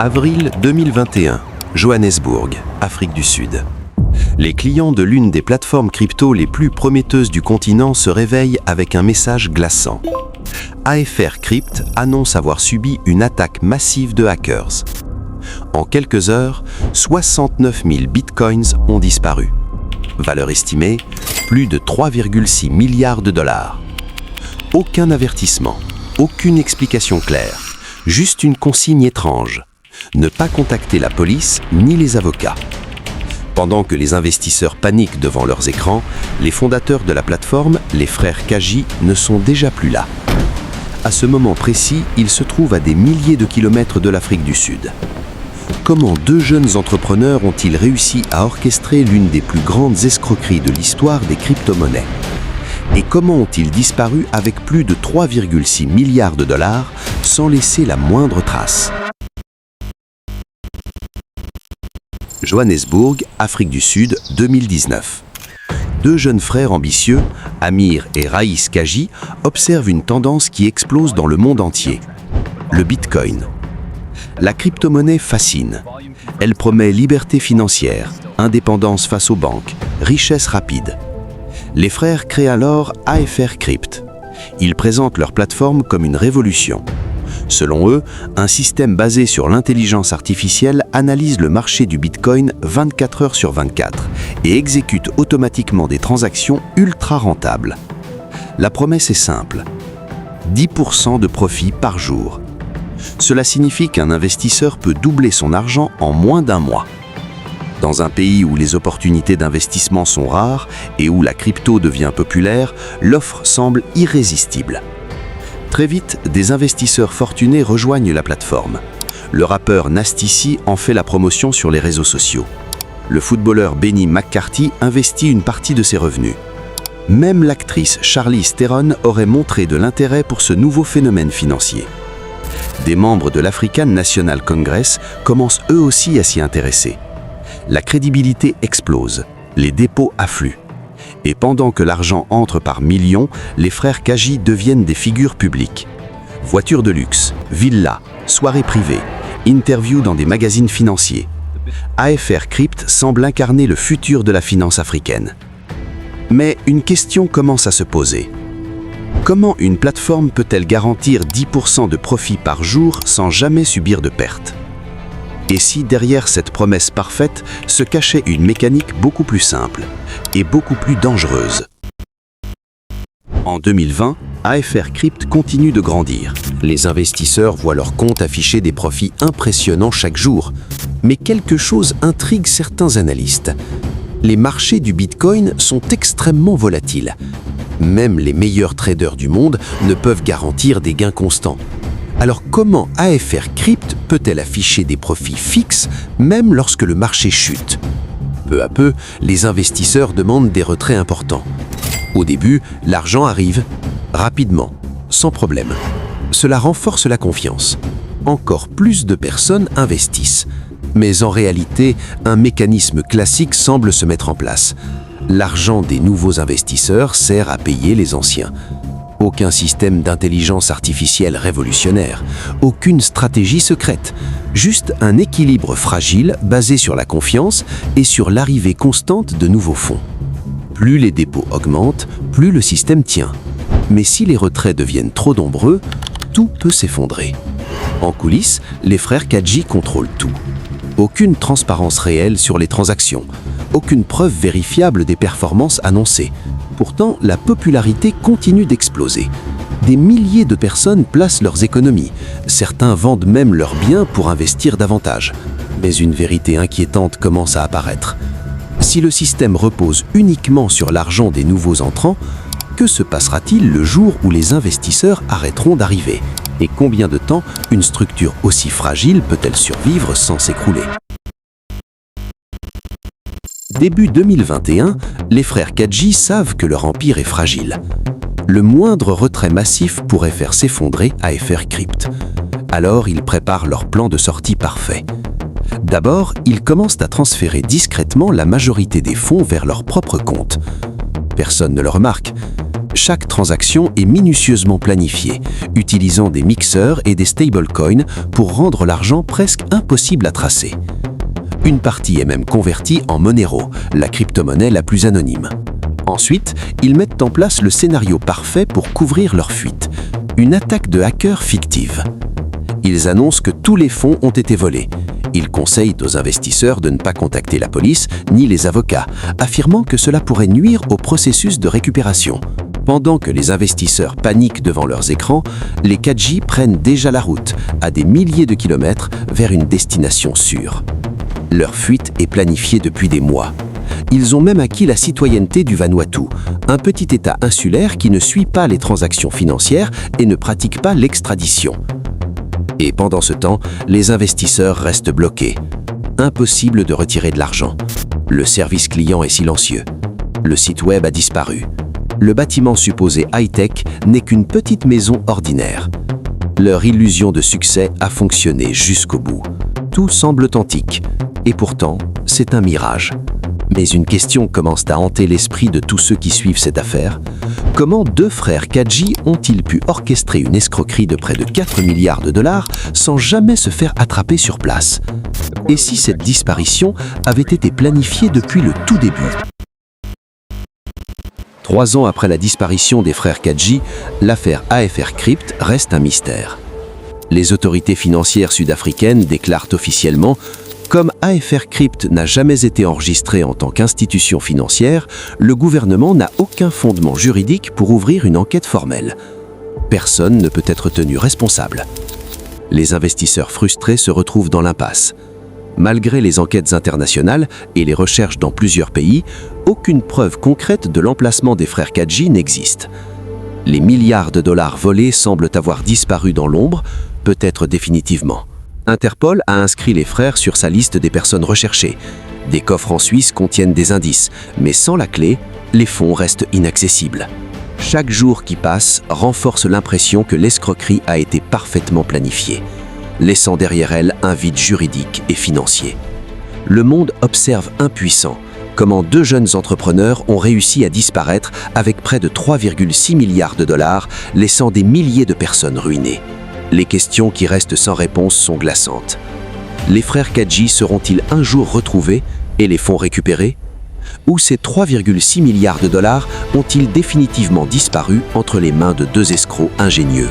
Avril 2021, Johannesburg, Afrique du Sud. Les clients de l'une des plateformes crypto les plus prometteuses du continent se réveillent avec un message glaçant. AFR Crypt annonce avoir subi une attaque massive de hackers. En quelques heures, 69 000 bitcoins ont disparu. Valeur estimée, plus de 3,6 milliards de dollars. Aucun avertissement, aucune explication claire, juste une consigne étrange. Ne pas contacter la police ni les avocats. Pendant que les investisseurs paniquent devant leurs écrans, les fondateurs de la plateforme, les frères Kaji, ne sont déjà plus là. À ce moment précis, ils se trouvent à des milliers de kilomètres de l'Afrique du Sud. Comment deux jeunes entrepreneurs ont-ils réussi à orchestrer l'une des plus grandes escroqueries de l'histoire des crypto-monnaies? Et comment ont-ils disparu avec plus de 3,6 milliards de dollars sans laisser la moindre trace? Johannesburg, Afrique du Sud, 2019. Deux jeunes frères ambitieux, Amir et Raïs Kaji, observent une tendance qui explose dans le monde entier. Le Bitcoin. La crypto-monnaie fascine. Elle promet liberté financière, indépendance face aux banques, richesse rapide. Les frères créent alors AFR Crypt. Ils présentent leur plateforme comme une révolution. Selon eux, un système basé sur l'intelligence artificielle analyse le marché du Bitcoin 24 heures sur 24 et exécute automatiquement des transactions ultra rentables. La promesse est simple, 10% de profit par jour. Cela signifie qu'un investisseur peut doubler son argent en moins d'un mois. Dans un pays où les opportunités d'investissement sont rares et où la crypto devient populaire, l'offre semble irrésistible. Très vite, des investisseurs fortunés rejoignent la plateforme. Le rappeur Nasty C en fait la promotion sur les réseaux sociaux. Le footballeur Benny McCarthy investit une partie de ses revenus. Même l'actrice Charlize Theron aurait montré de l'intérêt pour ce nouveau phénomène financier. Des membres de l'African National Congress commencent eux aussi à s'y intéresser. La crédibilité explose, les dépôts affluent. Et pendant que l'argent entre par millions, les frères Kaji deviennent des figures publiques. Voitures de luxe, villas, soirées privées, interviews dans des magazines financiers. AFR Crypt semble incarner le futur de la finance africaine. Mais une question commence à se poser. Comment une plateforme peut-elle garantir 10% de profit par jour sans jamais subir de pertes? Et si derrière cette promesse parfaite se cachait une mécanique beaucoup plus simple et beaucoup plus dangereuse? En 2020, AFR Crypt continue de grandir. Les investisseurs voient leur compte afficher des profits impressionnants chaque jour. Mais quelque chose intrigue certains analystes. Les marchés du Bitcoin sont extrêmement volatiles. Même les meilleurs traders du monde ne peuvent garantir des gains constants. Alors comment AFR Crypt peut-elle afficher des profits fixes même lorsque le marché chute? Peu à peu, les investisseurs demandent des retraits importants. Au début, l'argent arrive rapidement, sans problème. Cela renforce la confiance. Encore plus de personnes investissent. Mais en réalité, un mécanisme classique semble se mettre en place. L'argent des nouveaux investisseurs sert à payer les anciens. Aucun système d'intelligence artificielle révolutionnaire, aucune stratégie secrète, juste un équilibre fragile basé sur la confiance et sur l'arrivée constante de nouveaux fonds. Plus les dépôts augmentent, plus le système tient. Mais si les retraits deviennent trop nombreux, tout peut s'effondrer. En coulisses, les frères Kaji contrôlent tout. Aucune transparence réelle sur les transactions, aucune preuve vérifiable des performances annoncées. Pourtant, la popularité continue d'exploser. Des milliers de personnes placent leurs économies. Certains vendent même leurs biens pour investir davantage. Mais une vérité inquiétante commence à apparaître. Si le système repose uniquement sur l'argent des nouveaux entrants, que se passera-t-il le jour où les investisseurs arrêteront d'arriver? Et combien de temps une structure aussi fragile peut-elle survivre sans s'écrouler? Début 2021, les frères Kaji savent que leur empire est fragile. Le moindre retrait massif pourrait faire s'effondrer AFR Crypt. Alors ils préparent leur plan de sortie parfait. D'abord, ils commencent à transférer discrètement la majorité des fonds vers leur propre compte. Personne ne le remarque. Chaque transaction est minutieusement planifiée, utilisant des mixeurs et des stablecoins pour rendre l'argent presque impossible à tracer. Une partie est même convertie en Monero, la crypto-monnaie la plus anonyme. Ensuite, ils mettent en place le scénario parfait pour couvrir leur fuite, une attaque de hackers fictive. Ils annoncent que tous les fonds ont été volés. Ils conseillent aux investisseurs de ne pas contacter la police ni les avocats, affirmant que cela pourrait nuire au processus de récupération. Pendant que les investisseurs paniquent devant leurs écrans, les Kadji prennent déjà la route, à des milliers de kilomètres, vers une destination sûre. Leur fuite est planifiée depuis des mois. Ils ont même acquis la citoyenneté du Vanuatu, un petit État insulaire qui ne suit pas les transactions financières et ne pratique pas l'extradition. Et pendant ce temps, les investisseurs restent bloqués. Impossible de retirer de l'argent. Le service client est silencieux. Le site web a disparu. Le bâtiment supposé high-tech n'est qu'une petite maison ordinaire. Leur illusion de succès a fonctionné jusqu'au bout. Tout semble authentique. Et pourtant, c'est un mirage. Mais une question commence à hanter l'esprit de tous ceux qui suivent cette affaire. Comment deux frères Kadji ont-ils pu orchestrer une escroquerie de près de 4 milliards de dollars sans jamais se faire attraper sur place? Et si cette disparition avait été planifiée depuis le tout début? 3 ans après la disparition des frères Kadji, l'affaire AFR Crypt reste un mystère. Les autorités financières sud-africaines déclarent officiellement: comme AFR Crypt n'a jamais été enregistré en tant qu'institution financière, le gouvernement n'a aucun fondement juridique pour ouvrir une enquête formelle. Personne ne peut être tenu responsable. Les investisseurs frustrés se retrouvent dans l'impasse. Malgré les enquêtes internationales et les recherches dans plusieurs pays, aucune preuve concrète de l'emplacement des frères Kadji n'existe. Les milliards de dollars volés semblent avoir disparu dans l'ombre, peut-être définitivement. Interpol a inscrit les frères sur sa liste des personnes recherchées. Des coffres en Suisse contiennent des indices, mais sans la clé, les fonds restent inaccessibles. Chaque jour qui passe renforce l'impression que l'escroquerie a été parfaitement planifiée, laissant derrière elle un vide juridique et financier. Le monde observe impuissant comment 2 jeunes entrepreneurs ont réussi à disparaître avec près de 3,6 milliards de dollars, laissant des milliers de personnes ruinées. Les questions qui restent sans réponse sont glaçantes. Les frères Kadji seront-ils un jour retrouvés et les fonds récupérés? Ou ces 3,6 milliards de dollars ont-ils définitivement disparu entre les mains de 2 escrocs ingénieux?